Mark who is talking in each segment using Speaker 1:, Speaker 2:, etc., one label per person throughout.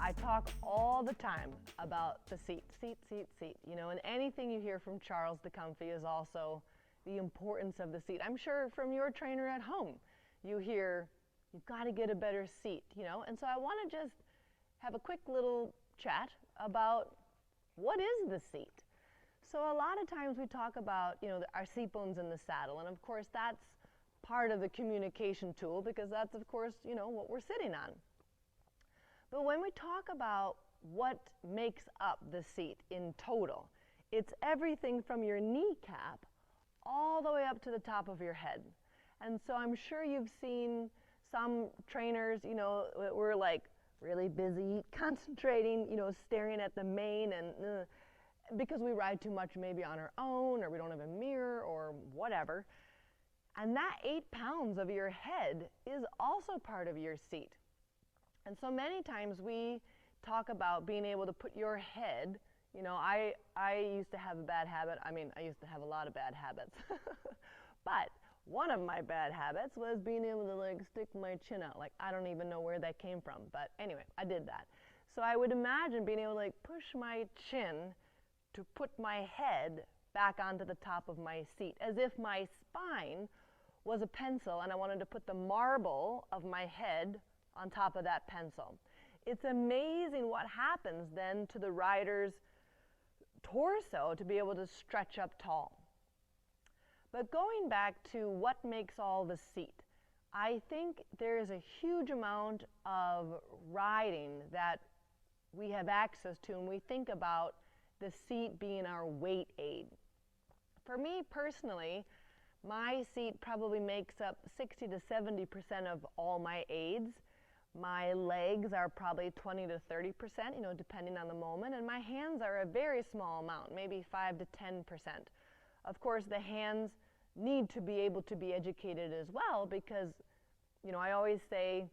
Speaker 1: I talk all the time about the seat, seat. You know, and anything you hear from Charles de Comfy is also the importance of the seat. I'm sure from your trainer at home, you hear, you've got to get a better seat, you know? And so I want to just have a quick little chat about what is the seat. So a lot of times we talk about, you know, our seat bones in the saddle, and of course that's part of the communication tool because that's of course, you know, what we're sitting on. But when we talk about what makes up the seat in total, it's everything from your kneecap all the way up to the top of your head. And so I'm sure you've seen some trainers, you know, we're like really busy, concentrating, you know, staring at the mane, and because we ride too much maybe on our own, or we don't have a mirror or whatever. And that 8 pounds of your head is also part of your seat. And so many times we talk about being able to put your head, you know, I used to have a bad habit. I mean, I used to have a lot of bad habits. But one of my bad habits was being able to like stick my chin out. Like, I don't even know where that came from. But anyway, I did that. So I would imagine being able to like push my chin to put my head back onto the top of my seat, as if my spine was a pencil and I wanted to put the marble of my head on top of that pencil. It's amazing what happens then to the rider's torso to be able to stretch up tall. But going back to what makes all the seat, I think there is a huge amount of riding that we have access to, and we think about the seat being our weight aid. For me personally, my seat probably makes up 60 to 70% of all my aids. My legs are probably 20 to 30%, you know, depending on the moment, and my hands are a very small amount, maybe 5 to 10%. Of course, the hands need to be able to be educated as well because, you know, I always say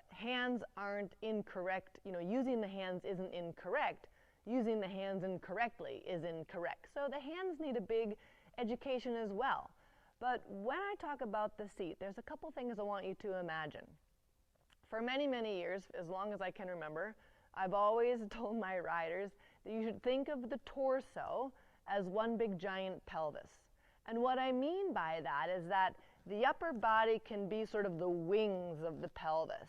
Speaker 1: hands aren't incorrect, you know, using the hands isn't incorrect, using the hands incorrectly is incorrect. So the hands need a big education as well. But when I talk about the seat, there's a couple things I want you to imagine. For many, many years, as long as I can remember, I've always told my riders that you should think of the torso as one big giant pelvis. And what I mean by that is that the upper body can be sort of the wings of the pelvis.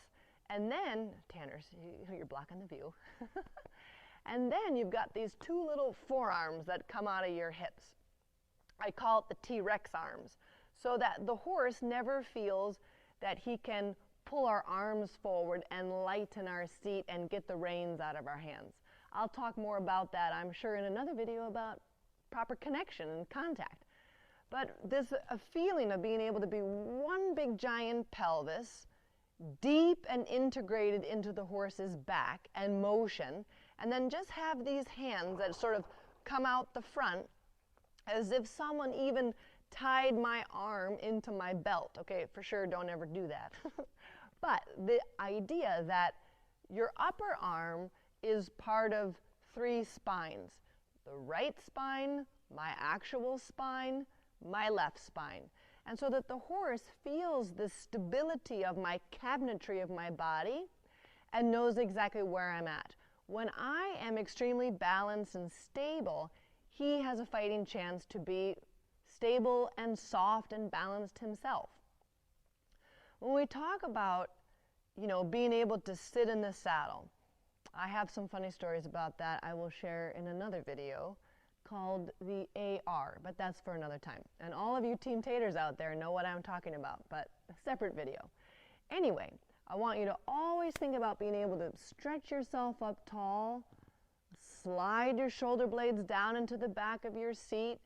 Speaker 1: And then, Tanners, you're blocking the view. And then you've got these two little forearms that come out of your hips. I call it the T-Rex arms, so that the horse never feels that he can pull our arms forward and lighten our seat and get the reins out of our hands. I'll talk more about that, I'm sure, in another video about proper connection and contact. But there's a feeling of being able to be one big giant pelvis, deep and integrated into the horse's back and motion, and then just have these hands that sort of come out the front as if someone even tied my arm into my belt. Okay, for sure, don't ever do that. But the idea that your upper arm is part of 3 spines. The right spine, my actual spine, my left spine. And so that the horse feels the stability of my cabinetry of my body and knows exactly where I'm at. When I am extremely balanced and stable, he has a fighting chance to be stable and soft and balanced himself. When we talk about, you know, being able to sit in the saddle, I have some funny stories about that I will share in another video called the AR, but that's for another time. And all of you Team Taters out there know what I'm talking about, but a separate video. Anyway, I want you to always think about being able to stretch yourself up tall, slide your shoulder blades down into the back of your seat,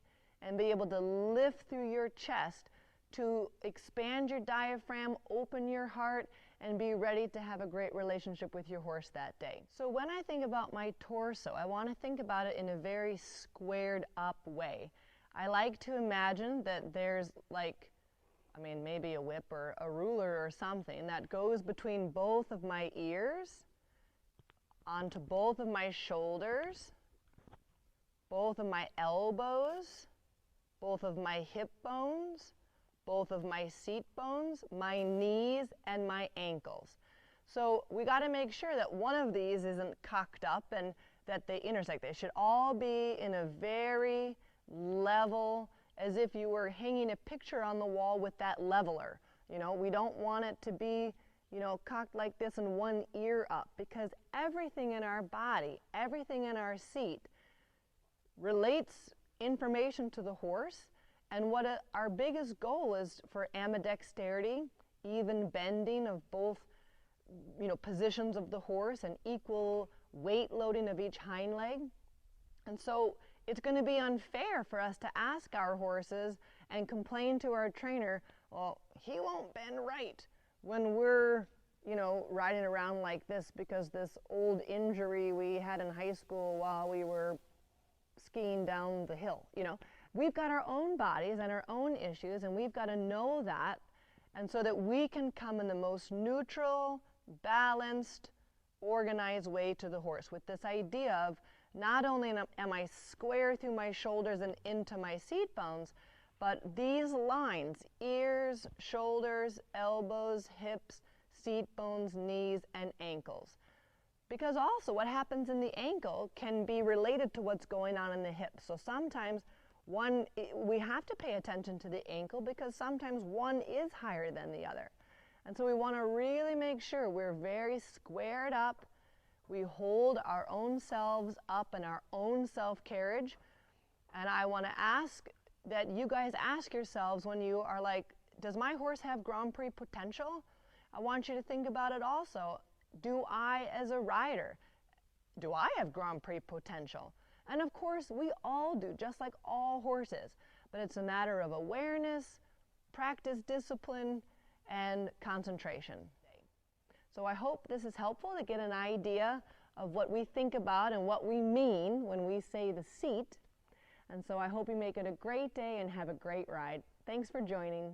Speaker 1: and be able to lift through your chest to expand your diaphragm, open your heart, and be ready to have a great relationship with your horse that day. So when I think about my torso, I want to think about it in a very squared up way. I like to imagine that there's like, I mean, maybe a whip or a ruler or something that goes between both of my ears, onto both of my shoulders, both of my elbows, both of my hip bones, both of my seat bones, my knees, and my ankles. So we got to make sure that one of these isn't cocked up and that they intersect. They should all be in a very level, as if you were hanging a picture on the wall with that leveler. You know, we don't want it to be, you know, cocked like this and one ear up, because everything in our body, everything in our seat relates information to the horse. And what our biggest goal is for ambidexterity, even bending of both, you know, positions of the horse and equal weight loading of each hind leg. And so it's going to be unfair for us to ask our horses and complain to our trainer, well, he won't bend right, when we're, you know, riding around like this because this old injury we had in high school while we were skiing down the hill. You know, we've got our own bodies and our own issues, and we've got to know that, and so that we can come in the most neutral, balanced, organized way to the horse, with this idea of not only am I square through my shoulders and into my seat bones, but these lines, ears, shoulders, elbows, hips, seat bones, knees, and ankles. Because also what happens in the ankle can be related to what's going on in the hips. So sometimes we have to pay attention to the ankle because sometimes one is higher than the other. And so we want to really make sure we're very squared up. We hold our own selves up in our own self-carriage. And I want to ask that you guys ask yourselves when you are like, does my horse have Grand Prix potential? I want you to think about it also. Do I, as a rider, do I have Grand Prix potential? And of course, we all do, just like all horses. But it's a matter of awareness, practice, discipline, and concentration. So I hope this is helpful to get an idea of what we think about and what we mean when we say the seat. And so I hope you make it a great day and have a great ride. Thanks for joining.